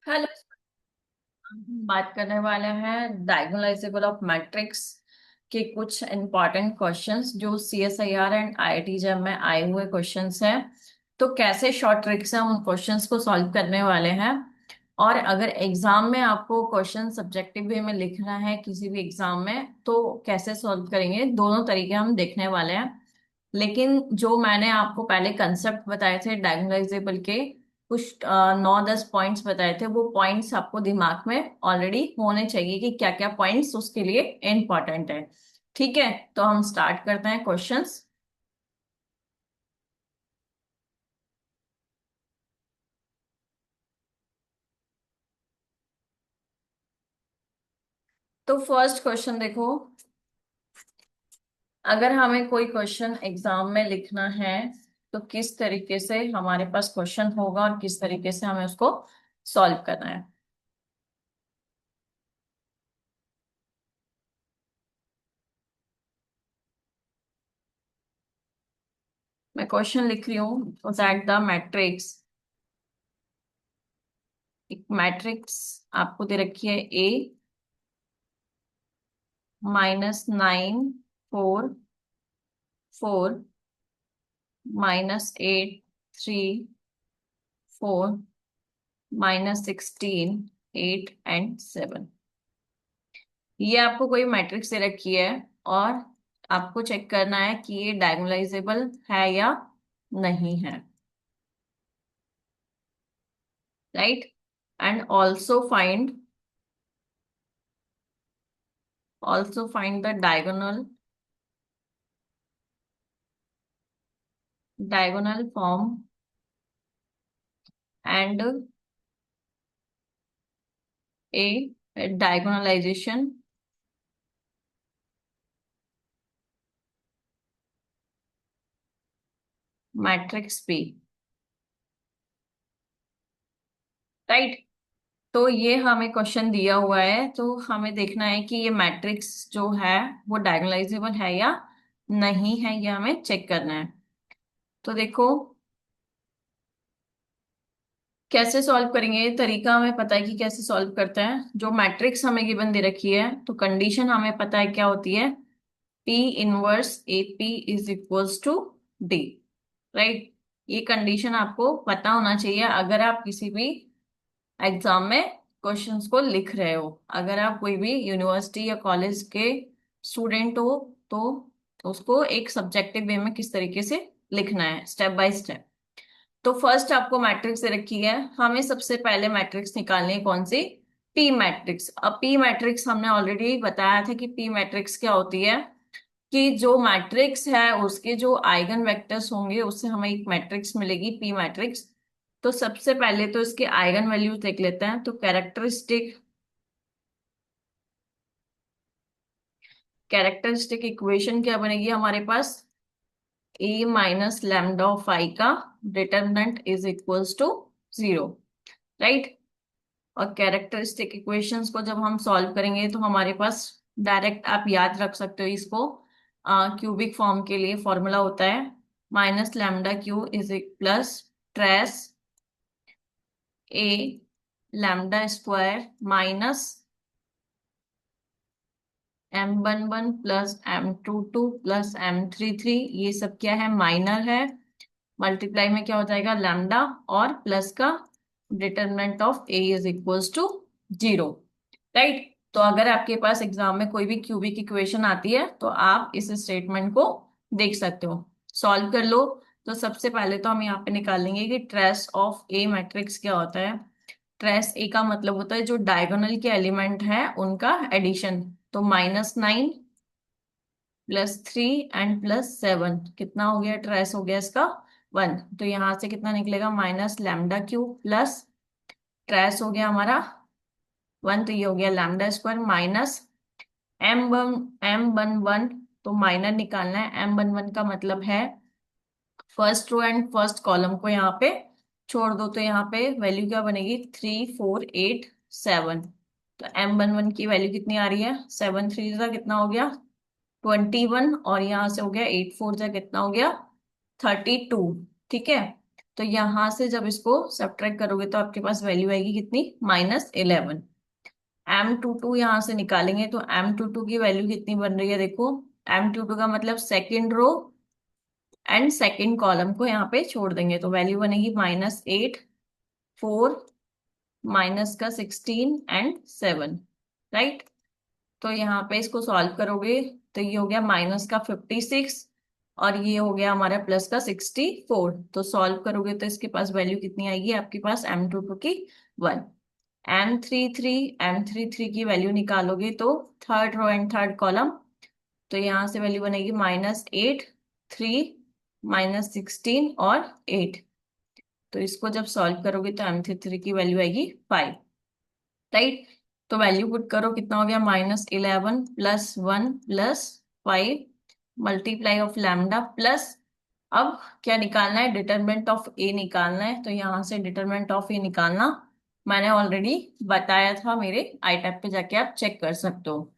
Hello. हम बात करने वाले हैं डायगोनलाइजेबल ऑफ मैट्रिक्स के कुछ इंपॉर्टेंट क्वेश्चंस जो सीएसआईआर एंड आईआईटी जब में आए हुए क्वेश्चंस हैं। तो कैसे शॉर्ट ट्रिक्स हैं उन क्वेश्चंस को सॉल्व करने वाले हैं। और अगर एग्जाम में आपको क्वेश्चन सब्जेक्टिव वे में लिखना है किसी भी एग्जाम में तो कैसे सॉल्व करेंगे, दोनों तरीके हम देखने वाले हैं। लेकिन जो मैंने आपको पहले कंसेप्ट बताए थे डायगोनलाइजेबल के, कुछ 9-10 पॉइंट्स बताए थे, वो पॉइंट्स आपको दिमाग में ऑलरेडी होने चाहिए कि क्या क्या पॉइंट्स उसके लिए इम्पोर्टेंट है। ठीक है, तो हम स्टार्ट करते हैं क्वेश्चंस। तो फर्स्ट क्वेश्चन देखो, अगर हमें कोई क्वेश्चन एग्जाम में लिखना है तो किस तरीके से हमारे पास क्वेश्चन होगा और किस तरीके से हमें उसको सॉल्व करना है। मैं क्वेश्चन लिख रही हूँ दैट द मैट्रिक्स, एक मैट्रिक्स आपको दे रखी है ए -9 4 4 -8 3 4 -16 8 एंड 7। ये आपको कोई मैट्रिक्स दे रखी है और आपको चेक करना है कि ये डायगोनलाइजेबल है या नहीं है। Right. And also find the diagonal form and a diagonalization matrix B। Right. तो ये हमें क्वेश्चन दिया हुआ है तो हमें देखना है कि ये मैट्रिक्स जो है वो डायगोनलाइजेबल है या नहीं है, ये हमें चेक करना है। तो देखो कैसे सॉल्व करेंगे, ये तरीका हमें पता है कि कैसे सॉल्व करते हैं। जो मैट्रिक्स हमें गिवन दे रखी है तो कंडीशन हमें पता है क्या होती है, P inverse AP is equals to D। Right. ये कंडीशन आपको पता होना चाहिए अगर आप किसी भी एग्जाम में क्वेश्चंस को लिख रहे हो। अगर आप कोई भी यूनिवर्सिटी या कॉलेज के स्टूडेंट हो तो उसको एक सब्जेक्टिव वे में किस तरीके से लिखना है स्टेप बाय स्टेप। तो फर्स्ट आपको मैट्रिक्स दे रखी है, हमें सबसे पहले मैट्रिक्स निकालनी है कौन सी, पी मैट्रिक्स। अब पी मैट्रिक्स हमने ऑलरेडी बताया था कि पी मैट्रिक्स क्या होती है, कि जो मैट्रिक्स है उसके जो आइगन वेक्टर्स होंगे उससे हमें एक मैट्रिक्स मिलेगी पी मैट्रिक्स। तो सबसे पहले तो इसके आइगन वैल्यूज देख लेते हैं। तो कैरेक्टरिस्टिक इक्वेशन क्या बनेगी हमारे पास, a minus lambda of I का determinant is equals to 0। Right. और कैरेक्टरिस्टिक इक्वेशंस को जब हम सॉल्व करेंगे तो हमारे पास डायरेक्ट आप याद रख सकते हो इसको, क्यूबिक फॉर्म के लिए फॉर्मूला होता है -λ is plus trace A lambda square minus M11 plus M22 plus M33। ये सब क्या है, माइनर है। मल्टीप्लाई में क्या हो जाएगा लैम्डा और प्लस का determinant of a is equals to 0। Right. तो अगर आपके पास एग्जाम में कोई भी क्यूबिक इक्वेशन आती है तो आप इस स्टेटमेंट को देख सकते हो, सॉल्व कर लो। तो सबसे पहले तो हम यहाँ पे निकाल लेंगे कि ट्रेस ऑफ ए मैट्रिक्स क्या होता है। ट्रेस ए का मतलब होता है जो डायगोनल के एलिमेंट है उनका एडिशन। तो -9 +3 एंड +7 कितना हो गया, ट्रेस हो गया इसका 1। तो यहां से कितना निकलेगा, -λ³ प्लस ट्रेस हो गया हमारा 1, तो ये हो गया लैम्डा स्क्वायर माइनस M11। तो माइनर निकालना है, M11 का मतलब है first row and first column को यहाँ पे छोड़ दो। तो यहाँ पे वैल्यू क्या बनेगी, 3 4 8 7। तो M11 की वैल्यू कितनी आ रही है, 7 3 का कितना हो गया 21, और यहाँ से हो गया 8 4 जा कितना हो गया 32। ठीक है। तो यहां से जब इसको सब्ट्रैक्ट करोगे तो आपके पास वैल्यू आएगी कितनी, -11। M22 यहां से निकालेंगे तो M22 की वैल्यू कितनी बन रही है, देखो M22 का मतलब second row and second column को यहाँ पे छोड़ देंगे तो वैल्यू बनेगी -8, 4, माइनस का 16 एंड 7, राइट। तो यहाँ पे इसको सॉल्व करोगे तो ये हो गया माइनस का 56 और ये हो गया हमारा प्लस का 64। तो सॉल्व करोगे तो इसके पास वैल्यू कितनी आएगी आपके पास, M22 की 1। M33 की वैल्यू निकालोगे तो third row and third column, तो यहाँ से वैल्यू बनेगी -8, 3, -16 और 8। तो इसको जब सॉल्व करोगे तो M33 की वैल्यू आएगी 5, राइट। तो वैल्यू पुट करो, कितना हो गया, -11 + 1 + 5 मल्टीप्लाई ऑफ लैम्डा प्लस, अब क्या निकालना है, डिटरमिनेंट ऑफ ए निकालना है। तो यहाँ से डिटरमिनेंट ऑफ ए निकालना मैंने ऑलरेडी बताया था, मेरे आई टैब पे जाके आप चेक कर सकते हो।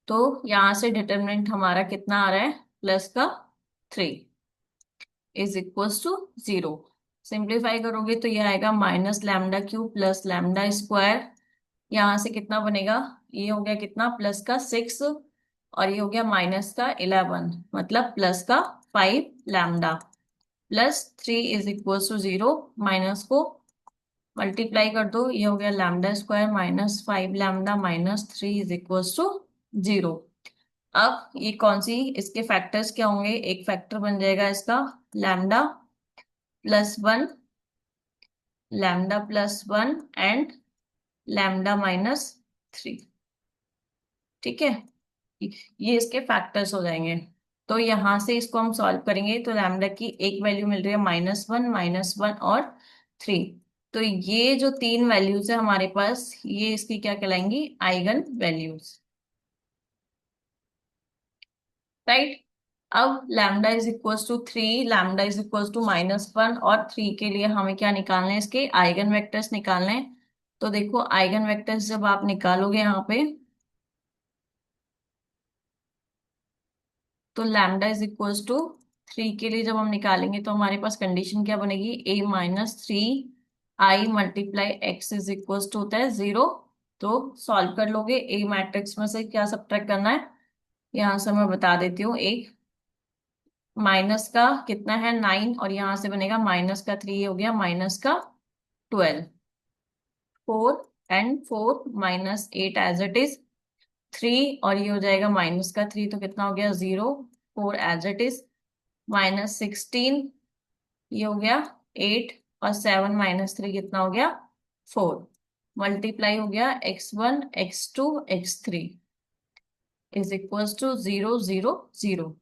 तो यहाँ से डिटरमिनेंट हमारा कितना आ रहा है, प्लस का 3 इज इक्वल्स टू 0। सिंप्लीफाई करोगे तो ये आएगा -λ³ + λ²। यहाँ से कितना बनेगा, ये हो गया कितना, प्लस का 6 और ये हो गया माइनस का 11, मतलब प्लस का 5 lambda plus 3 is equal to 0। Minus को मल्टीप्लाई कर दो, ये हो गया λ² -5 लैम्डा -3 इज इक्वल टू 0। अब ये कौन सी, इसके फैक्टर्स क्या होंगे, एक फैक्टर बन जाएगा इसका λ+1, λ+1 एंड λ-3, ठीक है। ये इसके फैक्टर्स हो जाएंगे। तो यहां से इसको हम सॉल्व करेंगे तो लैम्डा की एक वैल्यू मिल रही है -1, -1 और 3। तो ये जो तीन वैल्यूज है हमारे पास, ये इसकी क्या कहलाएंगी, आइगन वैल्यूज, राइट। अब lambda is equal to 3, lambda is equal to -1 और 3 के लिए हमें क्या निकालना है, इसके आइगन वेक्टर्स निकालने हैं। तो देखो आइगन वेक्टर्स जब आप निकालोगे यहाँ पे, तो लैम्डा इज इक्वल्स टू 3 के लिए जब हम निकालेंगे तो हमारे पास कंडीशन क्या बनेगी, A-3 I multiply x is equals to होता है 0। तो सॉल्व कर लोगे, ए मैट्रिक्स में से क्या सब्ट्रैक्ट करना है, यहाँ से मैं बता देती हूँ। एक माइनस का कितना है 9 और यहाँ से बनेगा -3, हो गया -12, 4 एंड 4 -8 एज इट इज, 3 और ये हो जाएगा -3 तो कितना हो गया 0, 4 एज इट इज, -16 ये हो गया 8 और 7 -3 कितना हो गया 4, मल्टीप्लाई हो गया x1 x2 x3 is equals to 0 0 0।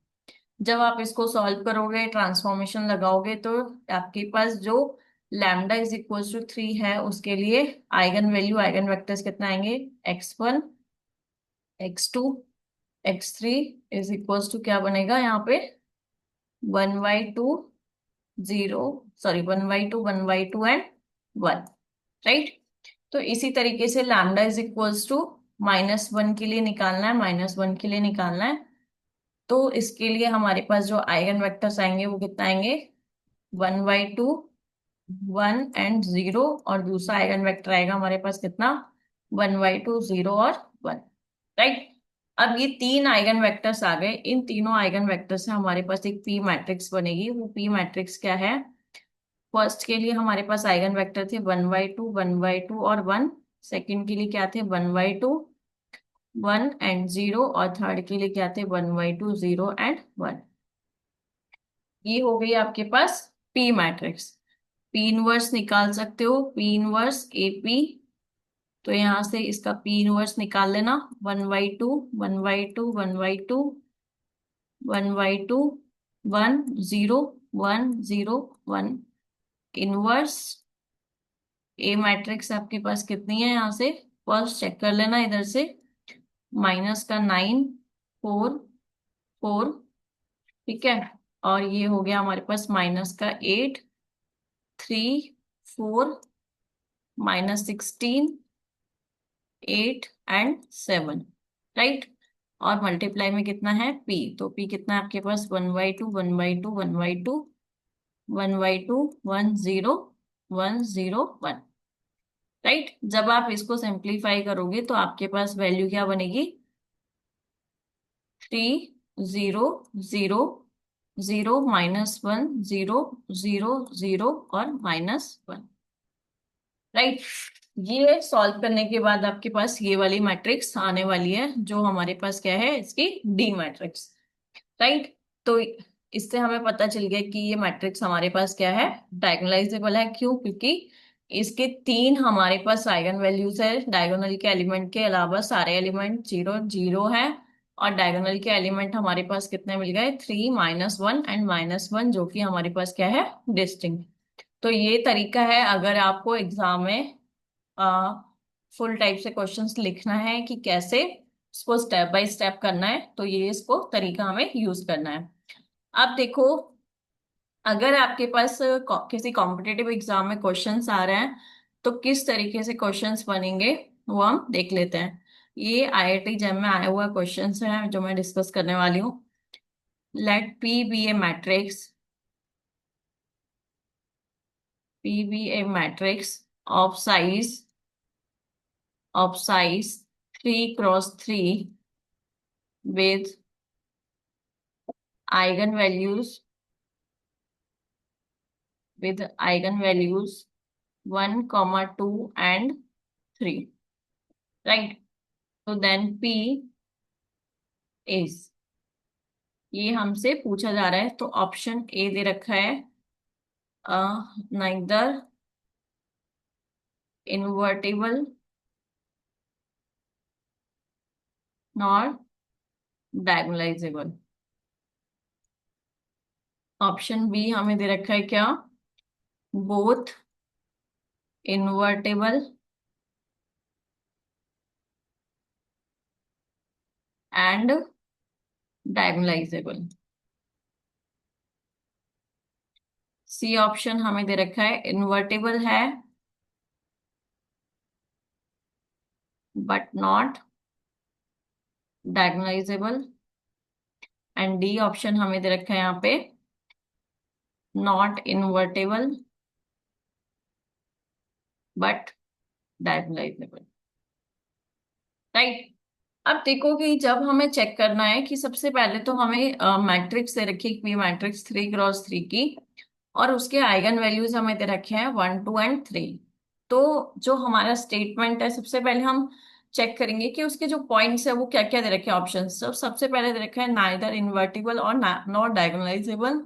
जब आप इसको सॉल्व करोगे, ट्रांसफॉर्मेशन लगाओगे तो आपके पास जो लैम्डा इज इक्वल्स टू 3 है उसके लिए आइगन वैल्यू, आइगन वेक्टर्स कितना आएंगे, x1 x2 x3 is equals to क्या बनेगा यहाँ पे 1/2 0, सॉरी 1/2 1/2 एंड 1, राइट। तो इसी तरीके से लैम्डा इज इक्वल्स टू -1 के लिए निकालना है, -1 के लिए निकालना है। तो इसके लिए हमारे पास जो आइगन वेक्टर्स आएंगे वो कितना आएंगे, 1/2 1 एंड 0 और दूसरा आइगन वेक्टर आएगा हमारे पास कितना, 1/2 0 और 1, राइट। अब ये तीन आइगन वेक्टर्स आ गए, इन तीनों आइगन वेक्टर से हमारे पास एक पी मैट्रिक्स बनेगी। वो पी मैट्रिक्स क्या है, फर्स्ट के लिए हमारे पास आइगन वेक्टर थे 1/2 1/2 और 1, सेकंड के लिए क्या थे 1/2 1 एंड 0 और थर्ड के लिए क्या थे 1/2 0 एंड 1। ये हो गई आपके पास पी मैट्रिक्स। पी इनवर्स निकाल सकते हो, पी इनवर्स एपी। तो यहां से इसका पी इनवर्स निकाल लेना, 1/2 1/2 1/2 1/2 1 0 1 0 1 इनवर्स ए मैट्रिक्स आपके पास कितनी है, यहाँ से फर्स्ट चेक कर लेना इधर से, -9 4 4, ठीक है। और ये हो गया हमारे पास -8 3 4 -16 8 एंड 7, राइट। और मल्टीप्लाई में कितना है पी, तो पी कितना है आपके पास 1/2 1/2 1/2 1/2, 1 0, 1 0 1। राइट, जब आप इसको सिंप्लीफाई करोगे तो आपके पास वैल्यू क्या बनेगी? 3 0 0 0 -1 0 0 0 और -1। राइट, ये सॉल्व करने के बाद आपके पास ये वाली मैट्रिक्स आने वाली है, जो हमारे पास क्या है, इसकी डी मैट्रिक्स। राइट, तो इससे हमें पता चल गया कि ये मैट्रिक्स हमारे पास क्या है, डायगोनलाइजेबल है। क्यों? क्योंकि इसके तीन हमारे पास आइगन वैल्यूज है। डायगोनल के एलिमेंट के अलावा सारे एलिमेंट 0 0 है, और डायगोनल के एलिमेंट हमारे पास कितने मिल गए? 3 -1 एंड -1, जो कि हमारे पास क्या है, डिस्टिंक्ट। तो ये तरीका है, अगर आपको एग्जाम में फुल टाइप से क्वेश्चंस लिखना है कि कैसे इसको स्टेप बाय स्टेप करना है, तो ये इसको तरीका हमें यूज करना है। अब देखो, अगर आपके पास किसी कॉम्पिटिटिव एग्जाम में क्वेश्चंस आ रहे हैं, तो किस तरीके से क्वेश्चंस बनेंगे वो हम देख लेते हैं। ये आईआईटी जैम में आया हुआ क्वेश्चंस है जो मैं डिस्कस करने वाली हूँ। Let P be a matrix, P be a matrix of size, of size 3 × 3 with eigenvalues, with eigenvalues 1, 2 and 3, right? So then P is, ये हमसे पूछा जा रहा है, तो ऑप्शन ए दे रखा है, neither invertible nor diagonalizable. Option B हमें दे रखा है क्या? Both invertible and diagonalizable. C option हमें दे रखा है इन्वर्टेबल है but not diagonalizable, and D option हमें दे रखा है यहाँ पे not invertible but diagonalizable. Right, अब देखो कि जब हमें चेक करना है कि सबसे पहले तो हमें मैट्रिक्स दे रखी है, मैट्रिक्स 3 × 3 की, और उसके आइगन वैल्यूज हमें दे रखे हैं 1 2 एंड 3। तो जो हमारा स्टेटमेंट है, सबसे पहले हम चेक करेंगे कि उसके जो पॉइंट्स है वो क्या क्या दे रखे हैं ऑप्शन। सबसे पहले दे रखा है नाइदर इन्वर्टिबल और नॉट डायगोनलाइजेबल।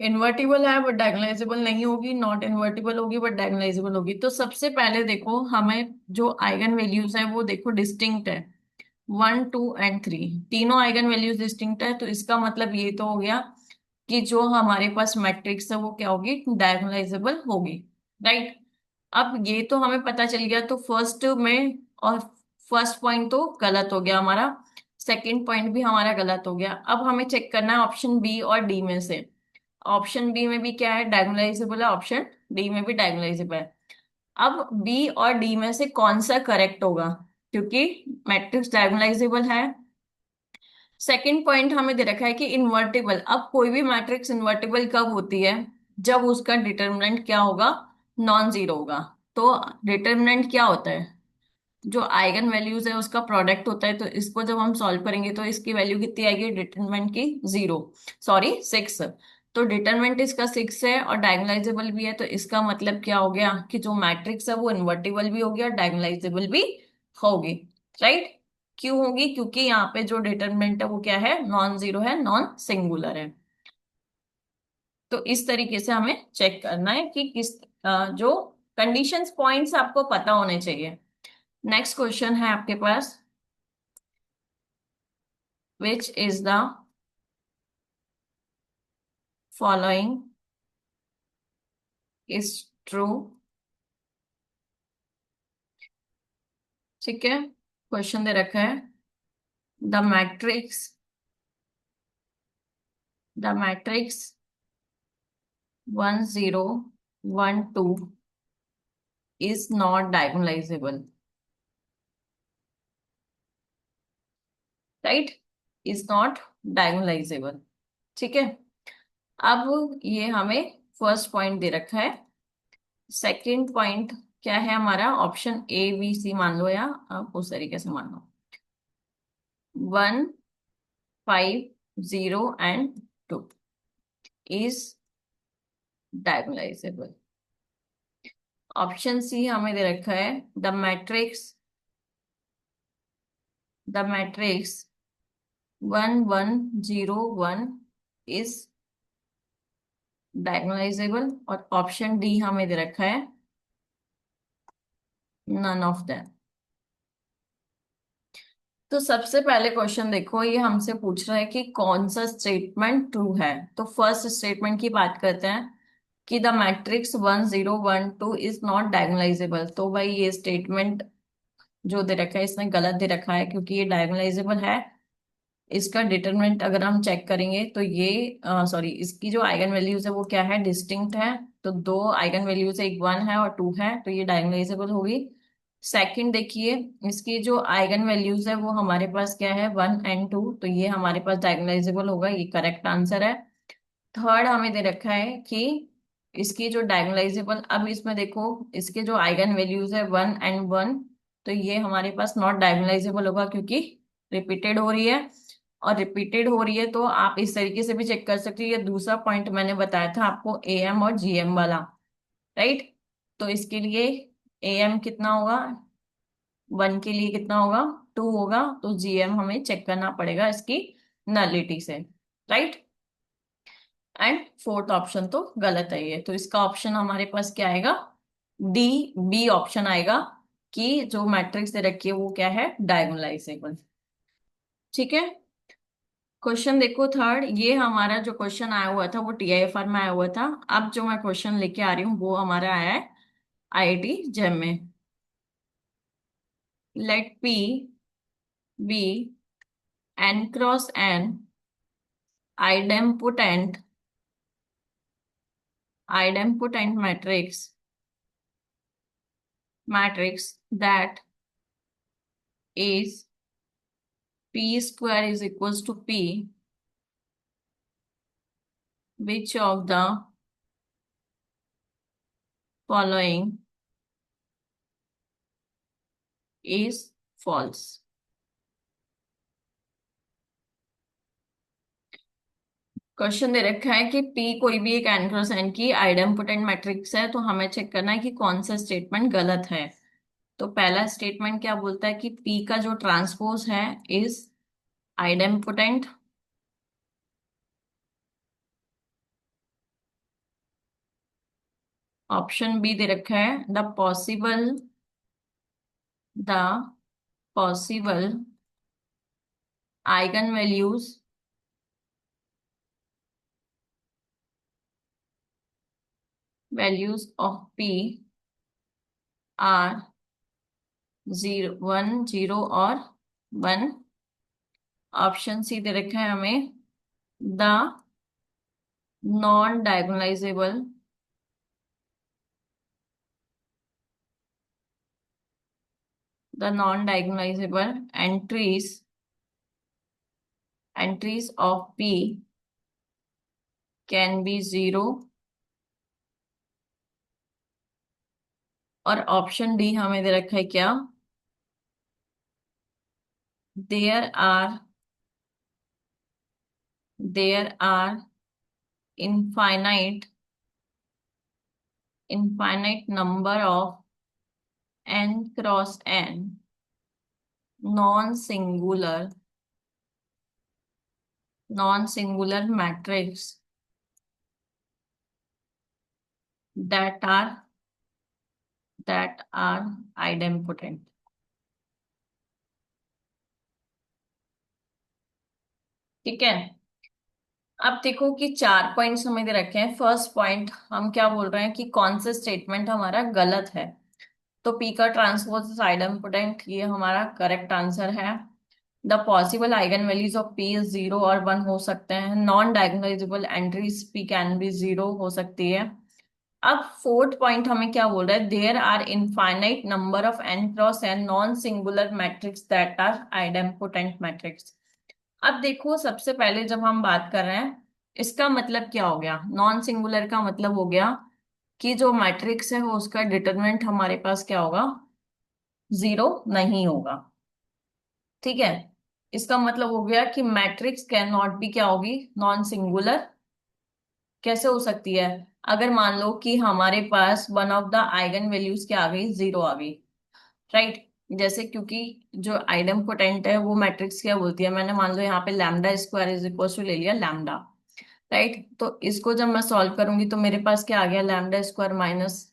इन्वर्टिबल है बट डायगोनलाइजेबल नहीं होगी, नॉट इन्वर्टिबल होगी बट डायगोनलाइजेबल होगी। तो सबसे पहले देखो, हमें जो आइगन वैल्यूज है वो देखो डिस्टिंक्ट है, 1 2 एंड 3, तीनों आइगन वैल्यूज डिस्टिंक्ट है। तो इसका मतलब ये तो हो गया कि जो हमारे पास मैट्रिक्स है वो क्या होगी, डायगोनलाइजेबल होगी। राइट, अब ये तो हमें पता चल गया, तो फर्स्ट में, और फर्स्ट पॉइंट तो गलत हो गया हमारा, सेकंड पॉइंट भी हमारा गलत हो गया। अब हमें चेक करना है ऑप्शन बी और डी में से। ऑप्शन बी में भी क्या है, डायगोनलाइजेबल है, ऑप्शन डी में भी डायगोनलाइजेबल है। अब बी और डी में से कौन सा करेक्ट होगा, क्योंकि मैट्रिक्स डायगोनलाइजेबल है। सेकंड पॉइंट हमें दे रखा है कि इन्वर्टिबल। अब कोई भी मैट्रिक्स इन्वर्टिबल कब होती है, जब उसका डिटर्मिनेंट क्या होगा, नॉन जीरो होगा। तो डिटर्मिनेंट क्या होता है, जो आइगन वैल्यूज है उसका प्रोडक्ट होता है। तो इसको जब हम सॉल्व करेंगे तो इसकी वैल्यू कितनी आएगी, डिटरमिनेंट की 0, सॉरी 6। तो डिटरमिनेंट इसका 6 है और डायगोनलाइजेबल भी है, तो इसका मतलब क्या हो गया कि जो मैट्रिक्स है वो इन्वर्टिबल भी होगी और डायगोनलाइजेबल भी होगी। राइट, क्यों होगी? क्योंकि यहाँ पे जो डिटरमिनेंट है वो क्या है, नॉन जीरो है, नॉन सिंगुलर है। तो इस तरीके से हमें चेक करना है कि किस जो कंडीशंस पॉइंट्स आपको पता होने चाहिए। नेक्स्ट क्वेश्चन है आपके पास, which is the following is true। ठीक है, क्वेश्चन दे रखा है, the matrix, the matrix 1 0 1 2 is not diagonalizable। Right, is not diagonalisable. ठीक है, अब ये हमें फर्स्ट पॉइंट दे रखा है। सेकंड पॉइंट क्या है हमारा? ऑप्शन ए बी सी मान लो, या आप उस तरीके से मान लो। 1 5 0 and 2 इज डायगोनलाइजेबल। ऑप्शन सी हमें दे रखा है द मैट्रिक्स 1 1 0 1 इज डायगोनलाइजेबल, और ऑप्शन डी हमें दे रखा है नन ऑफ देम। तो सबसे पहले क्वेश्चन देखो, ये हमसे पूछ रहा है कि कौन सा स्टेटमेंट ट्रू है। तो फर्स्ट स्टेटमेंट की बात करते हैं कि the matrix 1 0 1 2 is not diagonalisable. तो भाई ये स्टेटमेंट जो दे रखा है इसने गलत दे रखा है, क्योंकि ये डायगोनलाइजेबल है। इसका डिटरमिनेंट अगर हम चेक करेंगे तो ये सॉरी, इसकी जो आइगन वैल्यूज है वो क्या है? डिस्टिंक्ट है। तो दो आइगन वैल्यूज है, एक 1 है और 2 है, तो ये डायगोनलाइजेबल होगी। सेकंड देखिए, इसकी जो आइगन वैल्यूज है वो हमारे पास क्या है? 1 and 2, तो ये हमारे पास डायगोनलाइजेबल होगा, ये करेक्ट आंसर है। थर्ड हमें दे रखा है कि इसकी जो डायगोनलाइजेबल, अब इसमें देखो इसके जो आइगन वैल्यूज है 1 and 1, तो ये हमारे पास नॉट डायगोनलाइजेबल होगा, क्योंकि रिपीटेड हो रही है। और रिपीटेड हो रही है तो आप इस तरीके से भी चेक कर सकते हो। ये दूसरा पॉइंट मैंने बताया था आपको, एएम और जीएम वाला, राइट? तो इसके लिए एएम कितना होगा? 1 के लिए कितना होगा? 2 होगा। तो जीएम हमें चेक करना पड़ेगा इसकी नलिटी से, राइट? एंड फोर्थ ऑप्शन तो गलत है ये, तो इसका ऑप्शन हमारे पास क्या आएगा? डी, बी ऑप्शन आएगा, कि जो मैट्रिक्स दे रखी है वो क्या है? डायगोनलाइजेबल। ठीक है। क्वेश्चन देखो थर्ड, ये हमारा जो क्वेश्चन आया हुआ था वो टीआईएफआर में आया हुआ था। अब जो मैं क्वेश्चन लेके आ रही हूँ वो हमारा आया है आईआईटी जेम में। Let P be n×n idempotent matrix that is p square is equals to p, which of the following is false? Question दे रखा है कि P कोई भी एक n×n की आइडेम्पोटेंट मैट्रिक्स है, तो हमें चेक करना है कि कौन सा स्टेटमेंट गलत है। तो पहला स्टेटमेंट क्या बोलता है कि P का जो ट्रांसपोज है इज आइडेम्पोटेंट। ऑप्शन बी दे रखा है the possible eigen values of P are 0 1 0 और 1। ऑप्शन सी दे रखा है हमें the non diagonalizable entries of P can be 0। और ऑप्शन डी हमें दे रखा है क्या? There are there are infinite number of n×n non singular matrix that are idempotent। ठीक है। अब देखो कि 4 पॉइंट्स हमें दे रखे हैं। फर्स्ट पॉइंट हम क्या बोल रहे हैं कि कौन सा स्टेटमेंट हमारा गलत है। तो पी का ट्रांसपोज इज आइडेम्पोटेंट, ये हमारा करेक्ट आंसर है। The possible eigen values of P is 0 और 1 हो सकते हैं। Non diagonalizable entries P can be 0 हो सकती है। अब फोर्थ पॉइंट हमें क्या बोल रहा है? There are infinite number of n×n non singular matrix that are idempotent matrix. अब देखो सबसे पहले जब हम बात कर रहे हैं इसका मतलब क्या हो गया, नॉन सिंगुलर का मतलब हो गया कि जो मैट्रिक्स है वो उसका डिटरमिनेंट हमारे पास क्या होगा, जीरो नहीं होगा। ठीक है, इसका मतलब हो गया कि मैट्रिक्स कैन नॉट बी क्या होगी, नॉन सिंगुलर। कैसे हो सकती है, अगर मान लो कि हमारे पास one of the eigenvalues क्या आ गई, जीरो आ गई, राइट। जैसे क्योंकि जो आइडम पोटेंट है वो मैट्रिक्स क्या बोलती है, मैंने मान लो यहाँ पे lambda square is equal to ले लिया लैम्डा, राइट। तो इसको जब मैं सॉल्व करूंगी तो मेरे पास क्या आ गया, लैम्डा स्क्वायर माइनस,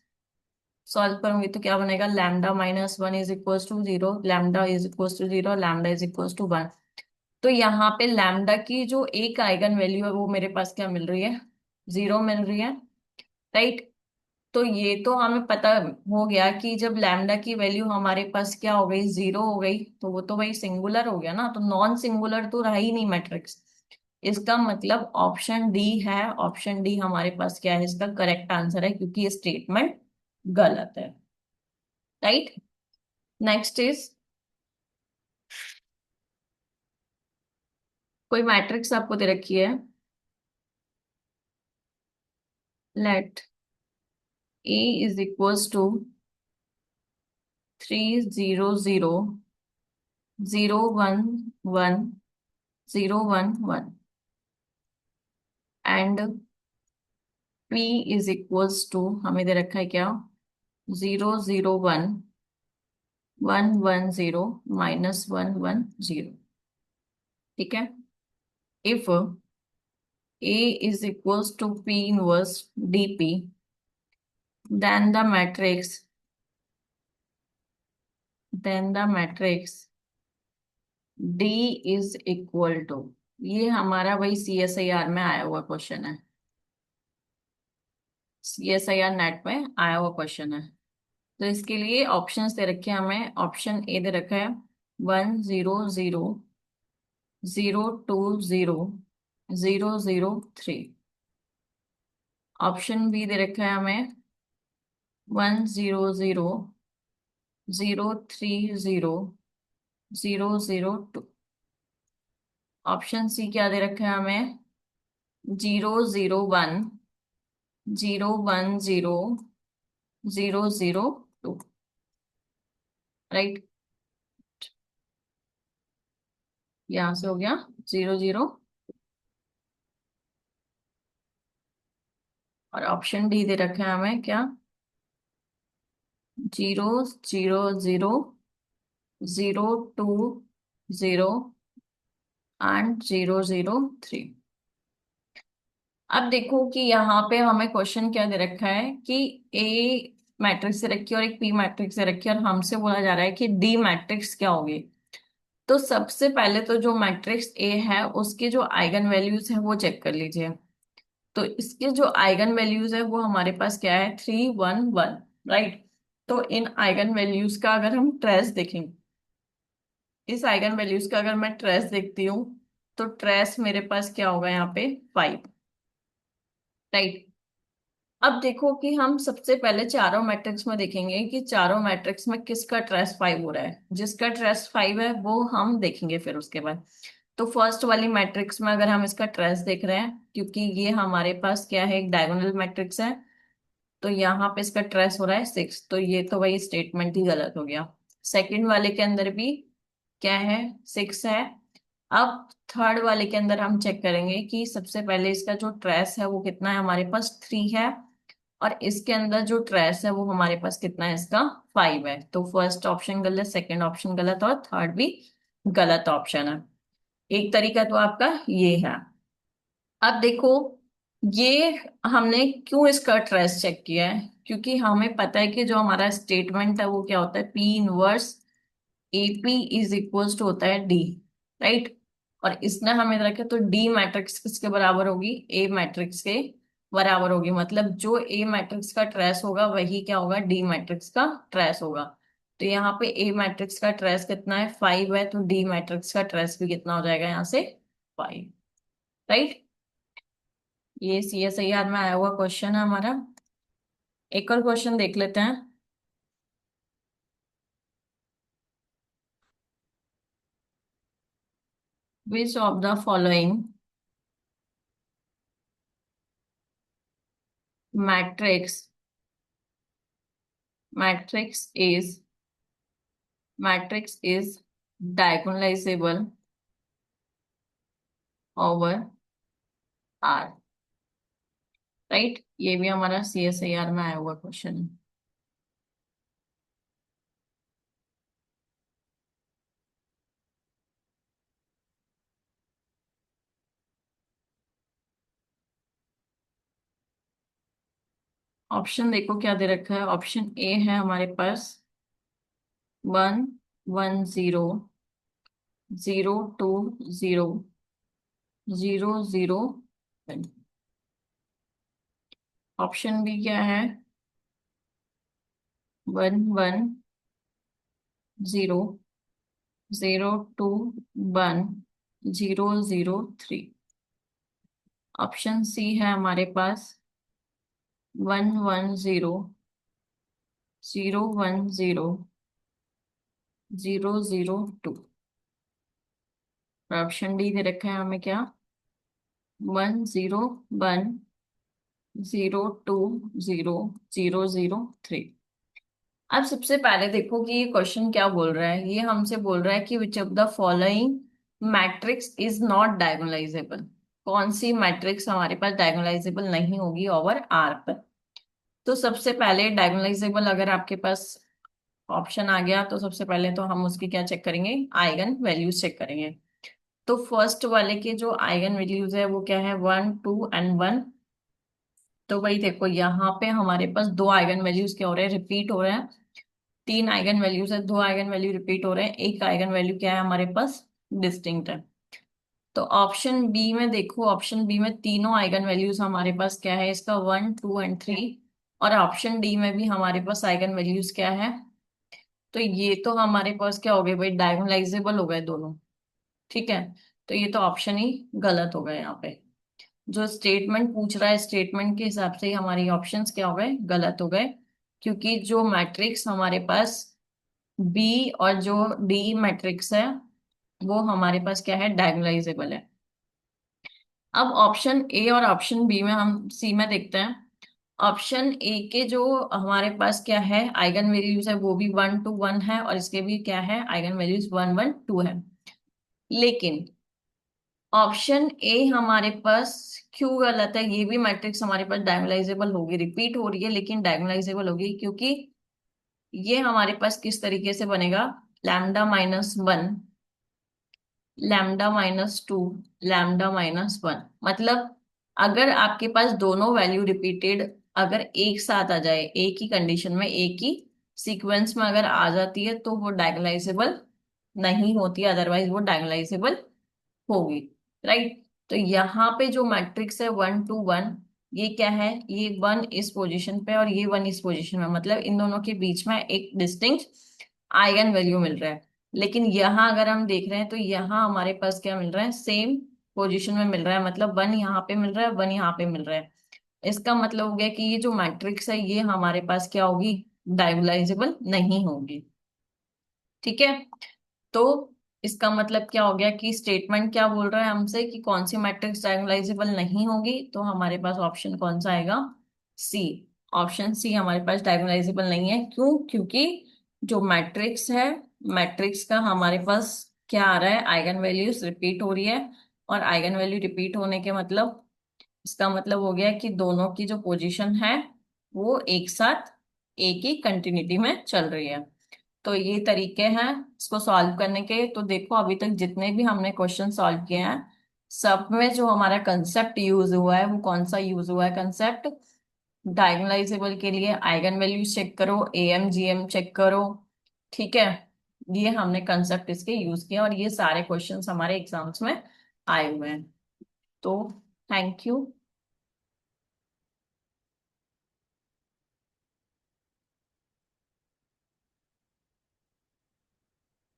सॉल्व करूंगी तो क्या बनेगा, lambda minus one is equal to zero, lambda is equal to zero, lambda is equal to one. तो यहाँ पे लैम्डा की जो एक आइगन वैल्यू है वो मेरे पास क्या मिल रही है, जीरो मिल रही है, राइट। तो ये तो हमें पता हो गया कि जब लैम्डा की वैल्यू हमारे पास क्या हो गई, जीरो हो गई, तो वो तो भाई सिंगुलर हो गया ना, तो नॉन सिंगुलर तो रहा ही नहीं मैट्रिक्स। इसका मतलब ऑप्शन डी है, ऑप्शन डी हमारे पास क्या है, इसका करेक्ट आंसर है, क्योंकि ये स्टेटमेंट गलत है, राइट। नेक्स्ट इज, कोई मैट्रिक्स आपको दे रखी है, let A is equals to 3 0 0 0 1 1 0 1 1 and p is equals to, हमें दे रखा है क्या, 0 0 1 1 1 0 -1 1 0। ठीक है, if a is equals to p inverse dp, then the matrix then the matrix d is equal to, ये हमारा वही सी एस आई आर में आया हुआ क्वेश्चन है, C S I R NET में आया हुआ क्वेश्चन है। तो इसके लिए ऑप्शंस दे रखे हैं हमें, ऑप्शन ए दे रखा है 1 0 0 0 2 0 0 0 3, ऑप्शन बी दे रखा है हमें 1 0 0 0 3 0 0 0 2, ऑप्शन सी क्या दे रखा है हमें, 0 0 1 0 1 0 0 0 2, राइट। यहाँ से हो गया 0 0, और ऑप्शन डी दे रखा है हमें क्या, 0 0 0 0 2 0 एंड 0 0 3। अब देखो कि यहाँ पे हमें क्वेश्चन क्या दे रखा है कि ए मैट्रिक्स से रखी है और एक पी मैट्रिक्स से रखी है, और हमसे बोला जा रहा है कि डी मैट्रिक्स क्या होगी। तो सबसे पहले तो जो मैट्रिक्स ए है उसके जो आइगन वैल्यूज है वो चेक कर लीजिए। तो इसके जो आइगन वैल्यूज है वो हमारे पास क्या है, 3 1 1, राइट। तो इन आइगन वैल्यूज का अगर हम ट्रेस देखें, इस आइगन वैल्यूज का अगर मैं ट्रेस देखती हूँ, तो ट्रेस मेरे पास क्या होगा यहाँ पे, 5, राइट। अब देखो कि हम सबसे पहले चारों मैट्रिक्स में देखेंगे कि चारों मैट्रिक्स में किसका ट्रेस 5 हो रहा है, जिसका ट्रेस 5 है वो हम देखेंगे फिर उसके बाद। तो फर्स्ट वाली मैट्रिक्स में अगर हम इसका ट्रेस देख रहे हैं, क्योंकि ये हमारे पास क्या है, एक डायगोनल मैट्रिक्स है, तो यहाँ पे इसका ट्रेस हो रहा है 6, तो ये तो वही स्टेटमेंट ही गलत हो गया। सेकंड वाले के अंदर भी क्या है, 6 है। अब थर्ड वाले के अंदर हम चेक करेंगे कि सबसे पहले इसका जो ट्रेस है वो कितना है, हमारे पास 3 है, और इसके अंदर जो ट्रेस है वो हमारे पास कितना है, इसका 5 है। तो फर्स्ट ऑप्शन गलत, सेकंड ऑप्शन गलत, और थर्ड भी गलत ऑप्शन है। एक तरीका तो आपका ये है। अब देखो, ये हमने क्यों इसका ट्रेस चेक किया है, क्योंकि हमें पता है कि जो हमारा स्टेटमेंट है वो क्या होता है, P inverse AP is equals to होता है डी, राइट। और इसने हमें रखा तो डी मैट्रिक्स किसके बराबर होगी, ए मैट्रिक्स के बराबर होगी, मतलब जो ए मैट्रिक्स का ट्रेस होगा वही क्या होगा, डी मैट्रिक्स का ट्रेस होगा। तो यहाँ पे ए मैट्रिक्स का ट्रेस कितना है, 5 है, तो डी मैट्रिक्स का ट्रेस भी कितना हो जाएगा यहाँ से, 5, राइट। ये सी एस आई आर में आया हुआ क्वेश्चन है हमारा। एक और क्वेश्चन देख लेते हैं। Which of the following matrix matrix is matrix is diagonalizable over R. Right, ये भी हमारा CSIR में आया हुआ क्वेश्चन है। ऑप्शन देखो क्या दे रखा है। ऑप्शन ए है हमारे पास 1 1 0 0 2 0 0 0। ऑप्शन बी क्या है? 1 1 0 0 2 1 0 0 3। ऑप्शन सी है हमारे पास 1 1 0 0 1 0 0 0 2। और ऑप्शन डी दे रखा है हमें क्या? 1 0 1 0 2 0 0 0 3। अब सबसे पहले देखो कि ये क्वेश्चन क्या बोल रहा है। ये हमसे बोल रहा है कि विच of the following matrix is not diagonalisable. कौन सी मैट्रिक्स हमारे पास डायगोनलाइजेबल नहीं होगी ओवर आर पर। तो सबसे पहले डायगोनलाइजेबल अगर आपके पास ऑप्शन आ गया तो सबसे पहले तो हम उसकी क्या चेक करेंगे? आइगन वैल्यूज चेक करेंगे। तो फर्स्ट वाले के जो आइगन वैल्यूज है वो क्या है? 1 2 एंड 1। तो वही देखो यहाँ पे हमारे पास दो आइगन वैल्यूज क्या हो रहे हैं? रिपीट हो रहे हैं। तीन आइगन वैल्यूज है, दो आइगन वैल्यू रिपीट हो रहे हैं, एक आइगन वैल्यू क्या है हमारे पास? डिस्टिंक्ट है। तो ऑप्शन बी में देखो, ऑप्शन बी में तीनों आइगन वैल्यूज हमारे पास क्या है? इसका 1 2 एंड 3। और ऑप्शन डी में भी हमारे पास आइगन वैल्यूज क्या है? तो ये तो हमारे पास क्या हो गए भाई? डायगोनलाइजेबल हो गए दोनों। ठीक है, तो ये तो ऑप्शन ही गलत हो गए यहाँ पे। जो स्टेटमेंट पूछ रहा है स्टेटमेंट के हिसाब से ही हमारी ऑप्शंस क्या हो गए? गलत हो गए। क्योंकि जो मैट्रिक्स हमारे पास बी और जो डी मैट्रिक्स है वो हमारे पास क्या है? डायगोनलाइजेबल है। अब ऑप्शन ए और ऑप्शन बी में हम सी में देखते हैं। ऑप्शन ए के जो हमारे पास क्या है आइगन वैल्यूज है वो भी 1 2 1 है, और इसके भी क्या है आइगन वैल्यूज 1 1 2 है। लेकिन ऑप्शन ए हमारे पास क्यों गलत है? ये भी मैट्रिक्स हमारे पास डायगोनलाइजेबल होगी, रिपीट हो रही है लेकिन डायगोनलाइजेबल होगी। क्योंकि ये हमारे पास किस तरीके से बनेगा? λ-1, λ-2, λ-1। मतलब अगर आपके पास दोनों वैल्यू रिपीटेड अगर एक साथ आ जाए, एक ही कंडीशन में एक ही सीक्वेंस में अगर आ जाती है तो वो डायगोनलाइजेबल नहीं होती, अदरवाइज वो डायगोनलाइजेबल होगी। राइट, तो यहाँ पे जो मैट्रिक्स है 1 2 1, ये क्या है? ये 1 इस पोजीशन पे और ये 1 इस पोजीशन में, मतलब इन दोनों के बीच में एक डिस्टिंक्ट आइगन वैल्यू मिल रहा है। लेकिन यहाँ अगर हम देख रहे हैं तो यहाँ हमारे पास क्या मिल रहा है? सेम पोजीशन में मिल रहा है, मतलब 1 यहाँ पे मिल रहा है, 1 यहाँ पे मिल रहा है। इसका मतलब हो गया कि ये जो मैट्रिक्स है ये हमारे पास क्या होगी? डायगोनलाइजेबल नहीं होगी। ठीक है, तो इसका मतलब क्या हो गया कि स्टेटमेंट क्या बोल रहा है हमसे कि कौन सी मैट्रिक्स डायगोनलाइजेबल नहीं होगी? तो हमारे पास ऑप्शन कौन सा आएगा? सी। ऑप्शन सी हमारे पास डायगोनलाइजेबल नहीं है। क्यों? क्योंकि जो मैट्रिक्स है, मैट्रिक्स का हमारे पास क्या आ रहा है? आइगन वैल्यूज रिपीट हो रही है। और आइगन वैल्यू रिपीट होने के मतलब इसका मतलब हो गया कि दोनों की जो पोजीशन है वो एक साथ एक ही कंटिन्यूटी में चल रही है। तो ये तरीके हैं इसको सॉल्व करने के। तो देखो अभी तक जितने भी हमने क्वेश्चन सॉल्व किए हैं सब में जो हमारा कंसेप्ट यूज हुआ है वो कौन सा यूज हुआ है? कंसेप्ट डायगोनलाइजेबल के लिए आइगन वैल्यूज चेक करो, AMGM चेक करो। ठीक है, ये हमने कंसेप्ट इसके यूज किया और ये सारे क्वेश्चंस हमारे एग्जाम्स में आए हुए हैं। तो थैंक यू।